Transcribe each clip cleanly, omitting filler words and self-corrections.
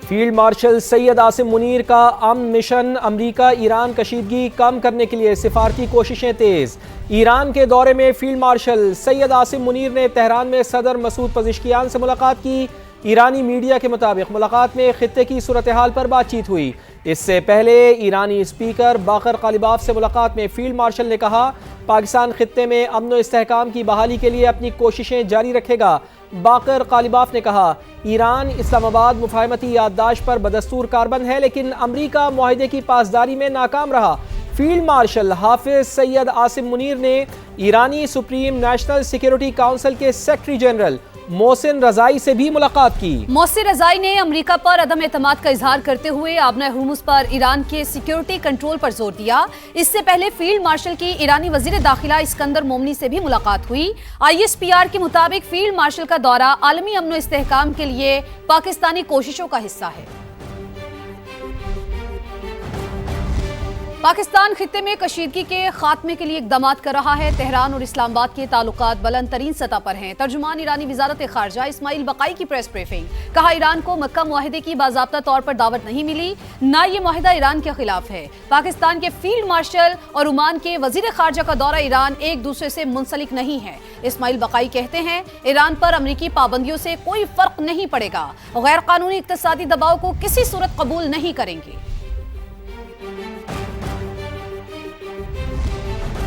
Field marshal Syed Asim Munir کا امن mission, امریکہ ایران کشیدگی کم کرنے کے لیے سفارتی کوششیں تیز۔ ایران کے دورے میں فیلڈ مارشل سید عاصم منیر نے تہران میں صدر مسعود پزشکیان سے ملاقات کی۔ ایرانی میڈیا کے مطابق ملاقات میں خطے کی صورتحال پر بات چیت ہوئی۔ اس سے پہلے ایرانی اسپیکر باقر قالیباف سے ملاقات میں فیلڈ مارشل نے کہا پاکستان خطے میں امن و استحکام کی بحالی کے لیے اپنی کوششیں جاری رکھے گا۔ باقر قالیباف نے کہا ایران اسلام آباد مفاہمتی یادداشت پر بدستور کاربند ہے، لیکن امریکہ معاہدے کی پاسداری میں ناکام رہا۔ فیلڈ مارشل حافظ سید عاصم منیر نے ایرانی سپریم نیشنل سیکیورٹی کونسل کے سیکرٹری جنرل محسن رضائی سے بھی ملاقات کی۔ محسن رضائی نے امریکہ پر عدم اعتماد کا اظہار کرتے ہوئے آبنہ ہرمز پر ایران کے سیکیورٹی کنٹرول پر زور دیا۔ اس سے پہلے فیلڈ مارشل کی ایرانی وزیر داخلہ اسکندر مومنی سے بھی ملاقات ہوئی۔ ISPR کے مطابق فیلڈ مارشل کا دورہ عالمی امن و استحکام کے لیے پاکستانی کوششوں کا حصہ ہے۔ پاکستان خطے میں کشیدگی کے خاتمے کے لیے اقدامات کر رہا ہے۔ تہران اور اسلام آباد کے تعلقات بلند ترین سطح پر ہیں۔ ترجمان ایرانی وزارت خارجہ اسماعیل بقائی کی پریس بریفنگ، کہا ایران کو مکہ معاہدے کی باضابطہ طور پر دعوت نہیں ملی، نہ یہ معاہدہ ایران کے خلاف ہے۔ پاکستان کے فیلڈ مارشل اور عمان کے وزیر خارجہ کا دورہ ایران ایک دوسرے سے منسلک نہیں ہے۔ اسماعیل بقائی کہتے ہیں ایران پر امریکی پابندیوں سے کوئی فرق نہیں پڑے گا، غیر قانونی اقتصادی دباؤ کو کسی صورت قبول نہیں کریں گے۔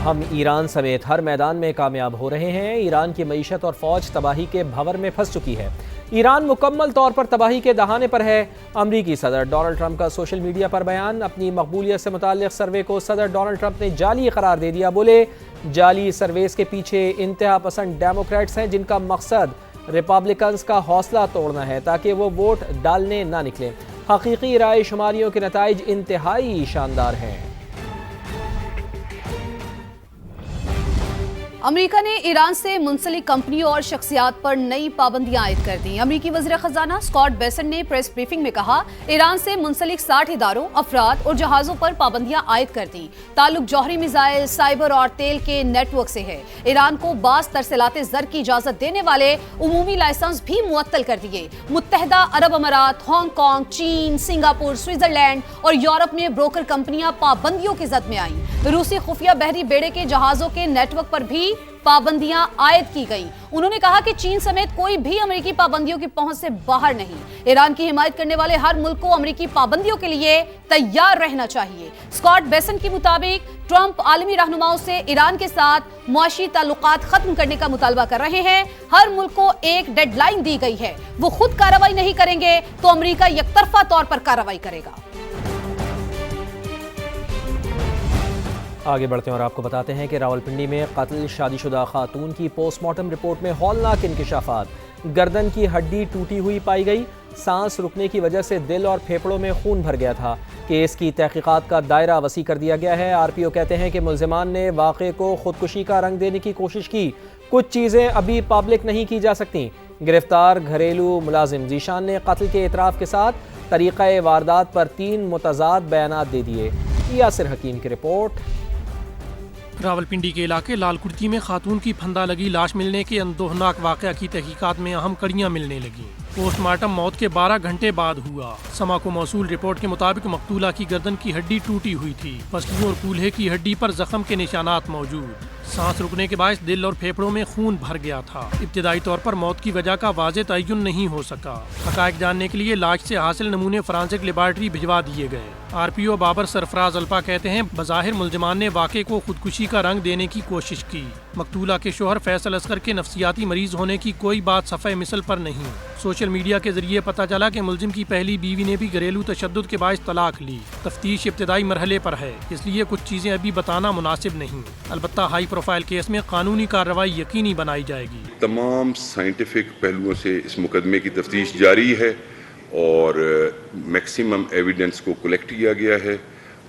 ہم ایران سمیت ہر میدان میں کامیاب ہو رہے ہیں۔ ایران کی معیشت اور فوج تباہی کے بھنور میں پھنس چکی ہے۔ ایران مکمل طور پر تباہی کے دہانے پر ہے۔ امریکی صدر ڈونلڈ ٹرمپ کا سوشل میڈیا پر بیان، اپنی مقبولیت سے متعلق سروے کو صدر ڈونلڈ ٹرمپ نے جعلی قرار دے دیا۔ بولے جعلی سرویز کے پیچھے انتہا پسند ڈیموکریٹس ہیں، جن کا مقصد ریپبلکنز کا حوصلہ توڑنا ہے تاکہ وہ ووٹ ڈالنے نہ نکلیں۔ حقیقی رائے شماریوں کے نتائج انتہائی شاندار ہیں۔ امریکہ نے ایران سے منسلک کمپنیوں اور شخصیات پر نئی پابندیاں عائد کر دیں۔ امریکی وزیر خزانہ اسکاٹ بیسنٹ نے پریس بریفنگ میں کہا ایران سے منسلک 60 اداروں، افراد اور جہازوں پر پابندیاں عائد کر دیں۔ تعلق جوہری میزائل، سائبر اور تیل کے نیٹ ورک سے ہے۔ ایران کو بعض ترسیلات زر کی اجازت دینے والے عمومی لائسنس بھی معطل کر دیے۔ متحدہ عرب امارات، ہانگ کانگ، چین، سنگاپور، سوئٹزرلینڈ اور یورپ میں بروکر کمپنیاں پابندیوں کی زد میں آئیں۔ روسی خفیہ بحری بیڑے کے جہازوں کے نیٹ ورک پر بھی پابندیاں عائد کی گئیں۔ انہوں نے کہا کہ چین سمیت کوئی بھی امریکی پابندیوں کی پہنچ سے باہر نہیں۔ ایران کی حمایت کرنے والے ہر ملک کو امریکی پابندیوں کے لیے تیار رہنا چاہیے۔ اسکاٹ بیسنٹ کے مطابق ٹرمپ عالمی رہنماؤں سے ایران کے ساتھ معاشی تعلقات ختم کرنے کا مطالبہ کر رہے ہیں۔ ہر ملک کو ایک ڈیڈ لائن دی گئی ہے، وہ خود کارروائی نہیں کریں گے تو امریکہ یک طرفہ طور پر کارروائی کرے گا۔ آگے بڑھتے ہیں اور آپ کو بتاتے ہیں کہ راولپنڈی میں قتل شادی شدہ خاتون کی پوسٹ مارٹم رپورٹ میں ہولناک انکشافات۔ گردن کی ہڈی ٹوٹی ہوئی پائی گئی، سانس رکنے کی وجہ سے دل اور پھیپھڑوں میں خون بھر گیا تھا۔ کیس کی تحقیقات کا دائرہ وسیع کر دیا گیا ہے۔ RPO کہتے ہیں کہ ملزمان نے واقعے کو خودکشی کا رنگ دینے کی کوشش کی۔ کچھ چیزیں ابھی پبلک نہیں کی جا سکتی۔ گرفتار گھریلو ملازم ذیشان نے قتل کے اعتراف کے ساتھ طریقہ واردات پر 3 متضاد بیانات دے دیے۔ یاسر حکیم کی رپورٹ۔ راولپنڈی کے علاقے لال کرتی میں خاتون کی پھندا لگی لاش ملنے کے اندوہناک واقعہ کی تحقیقات میں اہم کڑیاں ملنے لگیں۔ پوسٹ مارٹم موت کے 12 گھنٹے بعد ہوا۔ سما کو موصول رپورٹ کے مطابق مقتولہ کی گردن کی ہڈی ٹوٹی ہوئی تھی۔ پسلیوں اور کولہے کی ہڈی پر زخم کے نشانات موجود۔ سانس رکنے کے باعث دل اور پھیپھڑوں میں خون بھر گیا تھا۔ ابتدائی طور پر موت کی وجہ کا واضح تعین نہیں ہو سکا۔ حقائق جاننے کے لیے لاش سے حاصل نمونے فرانسک لیبارٹری بھجوا دیے گئے۔ RPO بابر سرفراز الپا کہتے ہیں بظاہر ملزمان نے واقعے کو خودکشی کا رنگ دینے کی کوشش کی۔ مقتولہ کے شوہر فیصل اصغر کے نفسیاتی مریض ہونے کی کوئی بات صفحہ مثل پر نہیں۔ سوشل میڈیا کے ذریعے پتہ چلا کہ ملزم کی پہلی بیوی نے بھی گھریلو تشدد کے باعث طلاق لی۔ تفتیش ابتدائی مرحلے پر ہے، اس لیے کچھ چیزیں ابھی بتانا مناسب نہیں۔ البتہ ہائی پروفائل کیس میں قانونی کارروائی یقینی بنائی جائے گی۔ تمام سائنٹیفک پہلوؤں سے اس مقدمے کی تفتیش جاری ہے اور میکسیمم ایویڈنس کو کلیکٹ کیا گیا ہے۔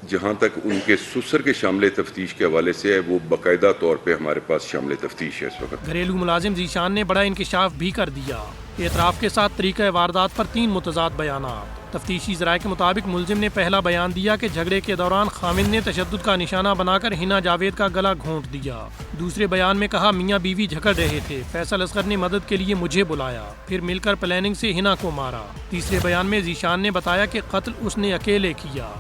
جہاں تک ان کے سسر کے شامل تفتیش کے حوالے سے ہے، وہ باقاعدہ طور پہ ہمارے پاس شامل تفتیش ہے اس وقت۔ گھریلو ملازم ذیشان نے بڑا انکشاف بھی کر دیا۔ اعتراف کے ساتھ طریقہ واردات پر 3 متضاد بیانات۔ تفتیشی ذرائع کے مطابق ملزم نے پہلا بیان دیا کہ جھگڑے کے دوران خامد نے تشدد کا نشانہ بنا کر ہنا جاوید کا گلا گھونٹ دیا۔ دوسرے بیان میں کہا میاں بیوی جھگڑ رہے تھے، فیصل اصغر نے مدد کے لیے مجھے بلایا، پھر مل کر پلاننگ سے ہنا کو مارا۔ تیسرے بیان میں ذیشان نے بتایا کہ قتل اس نے اکیلے کیا۔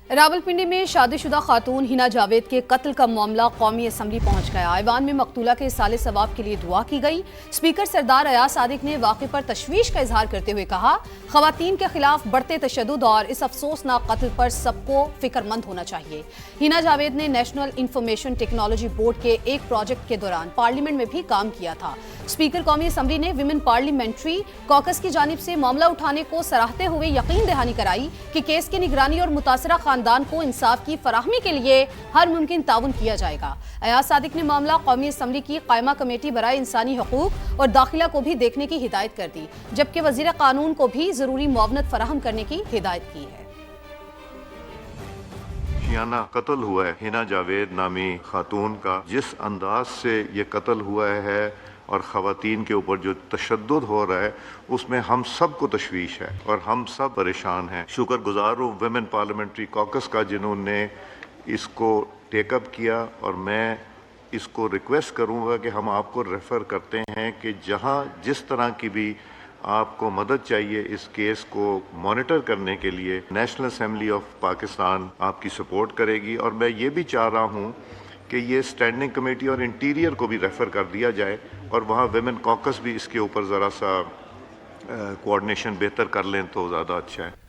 راولپنڈی میں شادی شدہ خاتون ہنا جاوید کے قتل کا معاملہ قومی اسمبلی پہنچ گیا۔ ایوان میں مقتولہ کے اصالِ ثواب کے لیے دعا کی گئی۔ اسپیکر سردار ایاز صادق نے واقعے پر تشویش کا اظہار کرتے ہوئے کہا خواتین کے خلاف بڑھتے تشدد اور اس افسوسناک قتل پر سب کو فکر مند ہونا چاہیے۔ ہنا جاوید نے نیشنل انفارمیشن ٹیکنالوجی بورڈ کے ایک پروجیکٹ کے دوران پارلیمنٹ میں بھی کام کیا تھا۔ اسپیکر قومی اسمبلی نے ویمن پارلیمنٹری کاکس کی جانب سے معاملہ اٹھانے کو سراہتے ہوئے یقین دہانی کرائی کہ کیس کی نگرانی اور متاثرہ خاندان کو انصاف کی فراہمی کے لیے ہر ممکن تعاون کیا جائے گا۔ ایاز صادق نے معاملہ قومی اسمبلی کی قائمہ کمیٹی برائے انسانی حقوق اور داخلہ کو بھی دیکھنے کی ہدایت کر دی، جبکہ وزیر قانون کو بھی ضروری معاونت فراہم کرنے کی ہدایت کی ہے۔ شیانہ قتل ہوا ہے ہنا جاوید نامی خاتون کا، جس انداز سے یہ قتل ہوا ہے اور خواتین کے اوپر جو تشدد ہو رہا ہے اس میں ہم سب کو تشویش ہے اور ہم سب پریشان ہیں۔ شکر گزار ہوں ویمن پارلیمنٹری کاکس کا جنہوں نے اس کو ٹیک اپ کیا، اور میں اس کو ریکویسٹ کروں گا کہ ہم آپ کو ریفر کرتے ہیں کہ جہاں جس طرح کی بھی آپ کو مدد چاہیے اس کیس کو مانیٹر کرنے کے لیے نیشنل اسمبلی آف پاکستان آپ کی سپورٹ کرے گی۔ اور میں یہ بھی چاہ رہا ہوں کہ یہ اسٹینڈنگ کمیٹی اور انٹیریئر کو بھی ریفر کر دیا جائے اور وہاں ویمن کاکس بھی اس کے اوپر ذرا سا کوآرڈینیشن بہتر کر لیں تو زیادہ اچھا ہے۔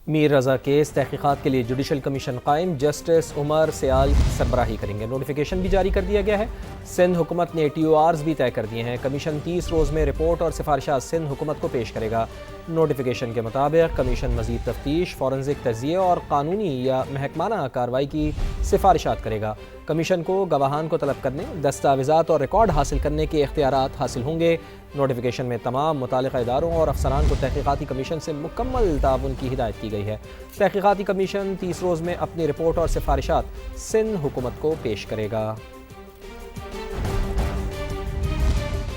میر رضا کیس تحقیقات کے لیے جوڈیشل کمیشن قائم، جسٹس عمر سیال سربراہی کریں گے۔ نوٹیفیکیشن بھی جاری کر دیا گیا ہے۔ سندھ حکومت نے ٹی او آرز بھی طے کر دیے ہیں۔ کمیشن 30 روز میں رپورٹ اور سفارشات سندھ حکومت کو پیش کرے گا۔ نوٹیفیکیشن کے مطابق کمیشن مزید تفتیش، فورنزک تجزیے اور قانونی یا محکمانہ کارروائی کی سفارشات کرے گا۔ کمیشن کو گواہان کو طلب کرنے، دستاویزات اور ریکارڈ حاصل کرنے کے اختیارات حاصل ہوں گے۔ نوٹیفیکیشن میں تمام متعلقہ اداروں اور افسران کو تحقیقاتی کمیشن سے مکمل تعاون کی ہدایت کی گئی ہے۔ تحقیقاتی کمیشن 30 روز میں اپنی رپورٹ اور سفارشات سندھ حکومت کو پیش کرے گا۔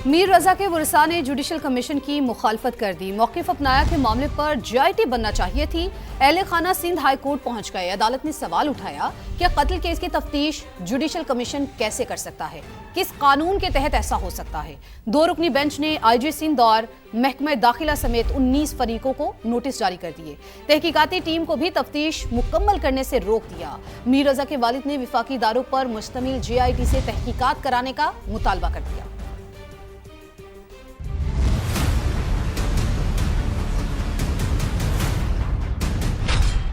میر رضا کے ورثاء نے جوڈیشل کمیشن کی مخالفت کر دی، موقف اپنایا کہ معاملے پر جے آئی ٹی بننا چاہیے تھی۔ اہل خانہ سندھ ہائی کورٹ پہنچ گئے۔ عدالت نے سوال اٹھایا کہ قتل کیس کی تفتیش جوڈیشل کمیشن کیسے کر سکتا ہے، کس قانون کے تحت ایسا ہو سکتا ہے۔ 2 رکنی بینچ نے آئی جی سندھ اور محکمہ داخلہ سمیت 19 فریقوں کو نوٹس جاری کر دیے۔ تحقیقاتی ٹیم کو بھی تفتیش مکمل کرنے سے روک دیا۔ میر رضا کے والد نے وفاقی اداروں پر مشتمل جے آئی ٹی سے تحقیقات کرانے کا مطالبہ کر دیا۔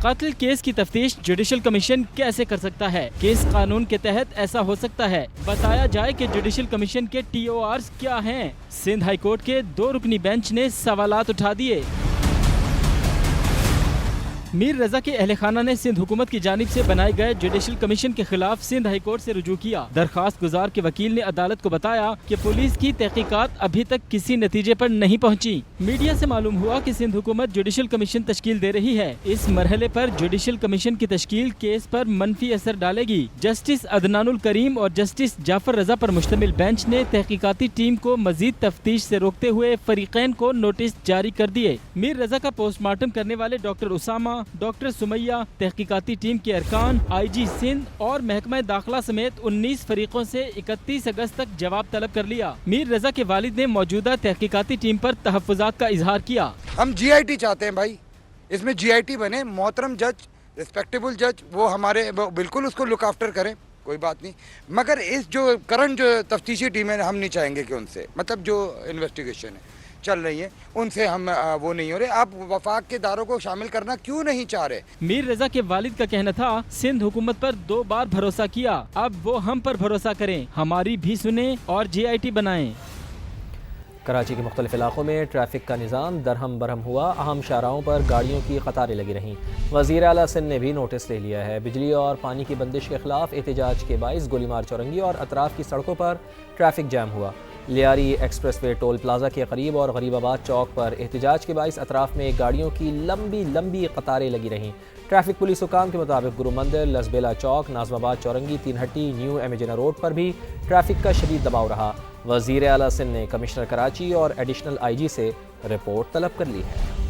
قتل کیس کی تفتیش جوڈیشل کمیشن کیسے کر سکتا ہے، کس قانون کے تحت ایسا ہو سکتا ہے، بتایا جائے کہ جوڈیشل کمیشن کے ٹی او آرز کیا ہیں۔ سندھ ہائی کورٹ کے 2 رکنی بینچ نے سوالات اٹھا دیے۔ میر رضا کے اہل خانہ نے سندھ حکومت کی جانب سے بنائے گئے جوڈیشل کمیشن کے خلاف سندھ ہائی کورٹ سے رجوع کیا۔ درخواست گزار کے وکیل نے عدالت کو بتایا کہ پولیس کی تحقیقات ابھی تک کسی نتیجے پر نہیں پہنچی۔ میڈیا سے معلوم ہوا کہ سندھ حکومت جوڈیشل کمیشن تشکیل دے رہی ہے۔ اس مرحلے پر جوڈیشل کمیشن کی تشکیل کیس پر منفی اثر ڈالے گی۔ جسٹس عدنان الکریم اور جسٹس جعفر رضا پر مشتمل بینچ نے تحقیقاتی ٹیم کو مزید تفتیش سے روکتے ہوئے فریقین کو نوٹس جاری کر دیے۔ میر رضا کا پوسٹ مارٹم کرنے والے ڈاکٹر اسامہ، ڈاکٹر سمیہ، تحقیقاتی ٹیم کے ارکان، آئی جی سندھ اور محکمہ داخلہ سمیت 19 فریقوں سے 31 اگست تک جواب طلب کر لیا۔ میر رضا کے والد نے موجودہ تحقیقاتی ٹیم پر تحفظات کا اظہار کیا۔ ہم جی آئی ٹی چاہتے ہیں بھائی، اس میں جی آئی ٹی بنے، محترم جج، ریسپیکٹیبل جج، وہ ہمارے بالکل اس کو لک آفٹر کریں، کوئی بات نہیں، مگر اس جو کرنٹ جو تفتیشی ٹیم ہے ہم نہیں چاہیں گے کہ ان سے مطلب جو انویسٹیگیشن ہے چل رہی ہے ان سے ہم وہ نہیں ہو رہے۔ آپ وفاق کے اداروں کو شامل کرنا کیوں نہیں چاہ رہے؟ میر رضا کے والد کا کہنا تھا سندھ حکومت پر 2 بار بھروسہ کیا، اب وہ ہم پر بھروسہ کریں، ہماری بھی سنیں اور جے آئی ٹی بنائیں۔ کراچی کے مختلف علاقوں میں ٹریفک کا نظام درہم برہم ہوا، اہم شاہراہوں پر گاڑیوں کی قطاریں لگی رہیں۔ وزیر اعلیٰ سندھ نے بھی نوٹس لے لیا ہے۔ بجلی اور پانی کی بندش کے خلاف احتجاج کے باعث گولیمار چورنگی اور اطراف کی سڑکوں پر ٹریفک جام ہوا۔ Lyari express way tool plaza کے قریب اور غریب آباد چوک پر احتجاج کے باعث اطراف میں گاڑیوں کی لمبی قطاریں لگی رہیں۔ ٹریفک پولیس حکام کے مطابق گرو مندر، لسبیلا چوک، ناظم آباد چورنگی، 3 ہٹی، نیو امیجنا روڈ پر بھی ٹریفک کا شدید دباؤ رہا۔ وزیر اعلیٰ سندھ نے کمشنر کراچی اور ایڈیشنل آئی جی سے رپورٹ طلب کر لی ہے۔